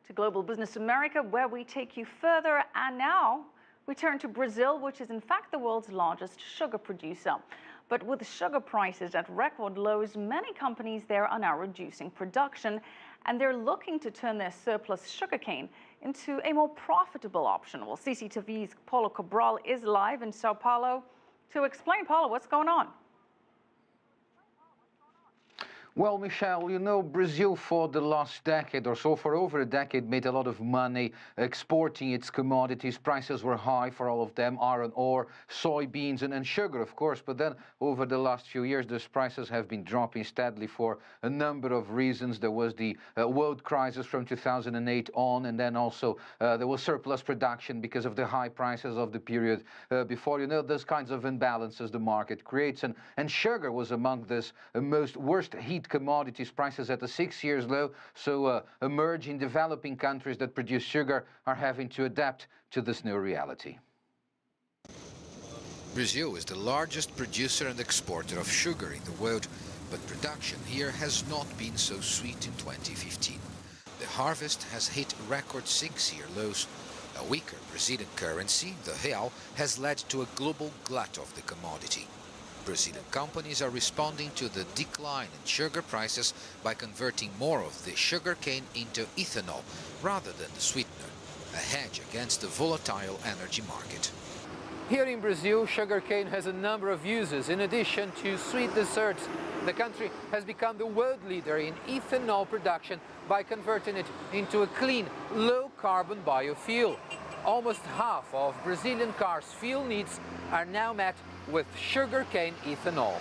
to Global Business America, where we take you further. And now we turn to Brazil, which is in fact the world's largest sugar producer. But with sugar prices at record lows, many companies there are now reducing production, and they're looking to turn their surplus sugarcane into a more profitable option. Well, CCTV's Cabral is live in Sao Paulo to explain. Paulo, what's going on? Well, Michelle, you know, Brazil for the last decade or so, for over a decade, made a lot of money exporting its commodities. Prices were high for all of them, iron ore, soybeans, and sugar, of course. But then over the last few years, those prices have been dropping steadily for a number of reasons. There was the world crisis from 2008 on, and then also there was surplus production because of the high prices of the period before. You know, those kinds of imbalances the market creates. And sugar was among this most worst hit commodities, prices at a 6-year low. So emerging developing countries that produce sugar are having to adapt to this new reality. Brazil is the largest producer and exporter of sugar in the world, but production here has not been so sweet in 2015. The harvest has hit record 6-year lows. A weaker Brazilian currency, the real, has led to a global glut of the commodity. Brazilian companies are responding to the decline in sugar prices by converting more of the sugarcane into ethanol rather than the sweetener, a hedge against the volatile energy market. Here in Brazil, sugarcane has a number of uses. In addition to sweet desserts, the country has become the world leader in ethanol production by converting it into a clean, low-carbon biofuel. Almost half of Brazilian cars' fuel needs are now met with sugarcane ethanol.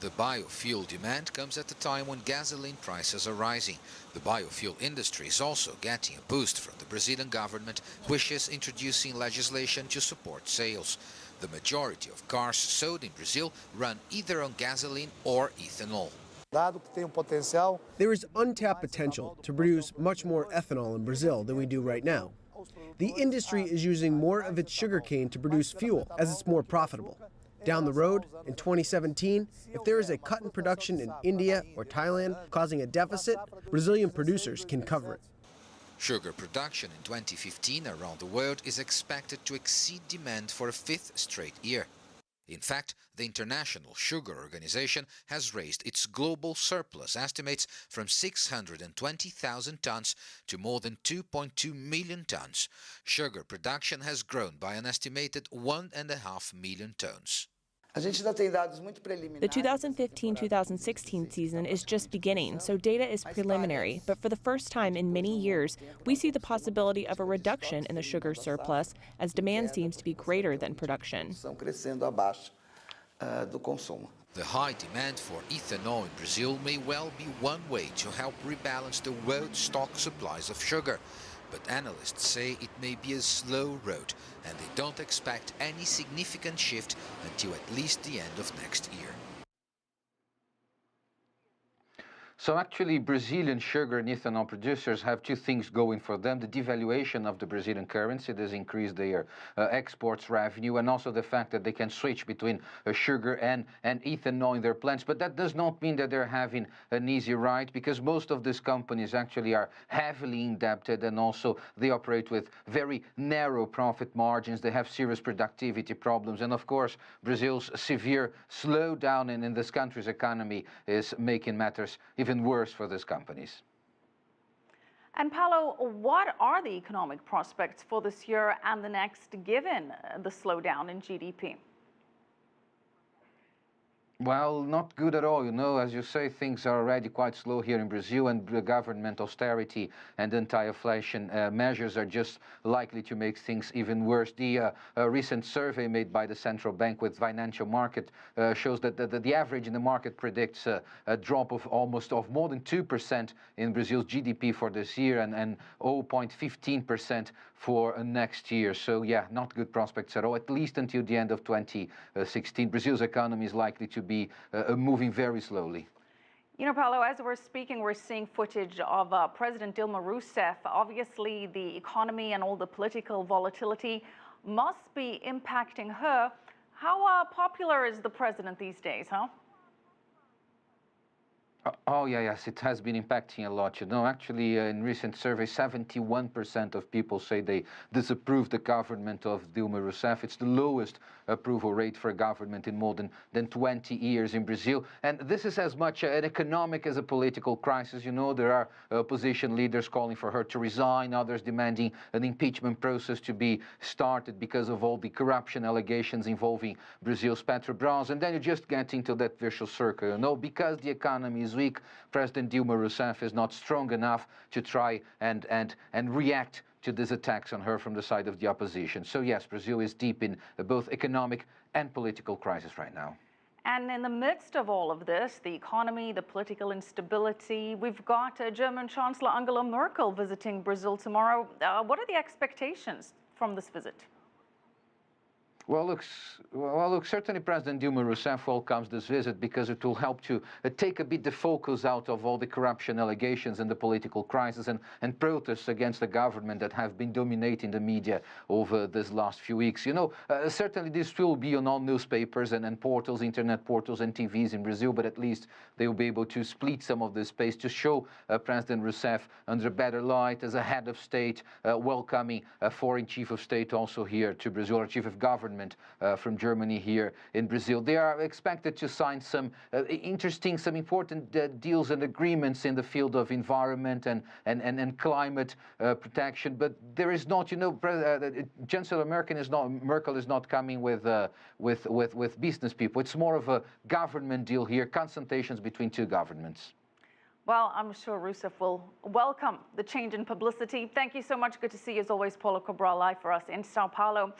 The biofuel demand comes at a time when gasoline prices are rising. The biofuel industry is also getting a boost from the Brazilian government, which is introducing legislation to support sales. The majority of cars sold in Brazil run either on gasoline or ethanol. There is untapped potential to produce much more ethanol in Brazil than we do right now. The industry is using more of its sugarcane to produce fuel as it's more profitable. Down the road, in 2017, if there is a cut in production in India or Thailand causing a deficit, Brazilian producers can cover it. Sugar production in 2015 around the world is expected to exceed demand for a 5th straight year. In fact, the International Sugar Organization has raised its global surplus estimates from 620,000 tons to more than 2.2 million tons. Sugar production has grown by an estimated 1.5 million tons. The 2015-2016 season is just beginning, so data is preliminary. But for the first time in many years, we see the possibility of a reduction in the sugar surplus as demand seems to be greater than production. The high demand for ethanol in Brazil may well be one way to help rebalance the world stock supplies of sugar. But analysts say it may be a slow road, and they don't expect any significant shift until at least the end of next year. So actually, Brazilian sugar and ethanol producers have two things going for them. The devaluation of the Brazilian currency has increased their exports revenue, and also the fact that they can switch between sugar and ethanol in their plants. But that does not mean that they're having an easy ride, because most of these companies actually are heavily indebted, and also they operate with very narrow profit margins. They have serious productivity problems. And of course, Brazil's severe slowdown in this country's economy is making matters even worse for these companies. And Paulo, what are the economic prospects for this year and the next, given the slowdown in GDP? Well, not good at all. You know, as you say, things are already quite slow here in Brazil, and the government austerity and anti-inflation measures are just likely to make things even worse. The recent survey made by the central bank with financial market shows that the average in the market predicts a drop of more than 2% in Brazil's GDP for this year, and 0.15% for next year. So yeah, not good prospects at all, at least until the end of 2016. Brazil's economy is likely to be moving very slowly. You know, Paulo, as we're speaking, we're seeing footage of President Dilma Rousseff. Obviously, the economy and all the political volatility must be impacting her. How popular is the president these days, huh? Oh, yeah, yes, it has been impacting a lot. You know, actually, in recent surveys, 71% of people say they disapprove the government of Dilma Rousseff. It's the lowest approval rate for a government in more than 20 years in Brazil. And this is as much an economic as a political crisis. You know, there are opposition leaders calling for her to resign, others demanding an impeachment process to be started because of all the corruption allegations involving Brazil's Petrobras. And then you just get into that vicious circle, you know, because the economy is week, President Dilma Rousseff is not strong enough to try and react to these attacks on her from the side of the opposition. So yes, Brazil is deep in both economic and political crisis right now. And in the midst of all of this, the economy, the political instability, we've got German Chancellor Angela Merkel visiting Brazil tomorrow. What are the expectations from this visit? Well, look, certainly President Dilma Rousseff welcomes this visit because it will help to take a bit the focus out of all the corruption allegations and the political crisis and protests against the government that have been dominating the media over these last few weeks. You know, certainly this will be on all newspapers and portals, internet portals and TVs in Brazil, but at least they will be able to split some of the space to show President Rousseff under a better light as a head of state, welcoming a foreign chief of state also here to Brazil, or chief of government from Germany here in Brazil. They are expected to sign some some important deals and agreements in the field of environment and climate protection. But there is not, you know, Chancellor Merkel is not coming with business people. It's more of a government deal here, consultations between two governments. Well, I'm sure Rousseff will welcome the change in publicity. Thank you so much. Good to see you as always, Paulo Cabral, live for us in Sao Paulo.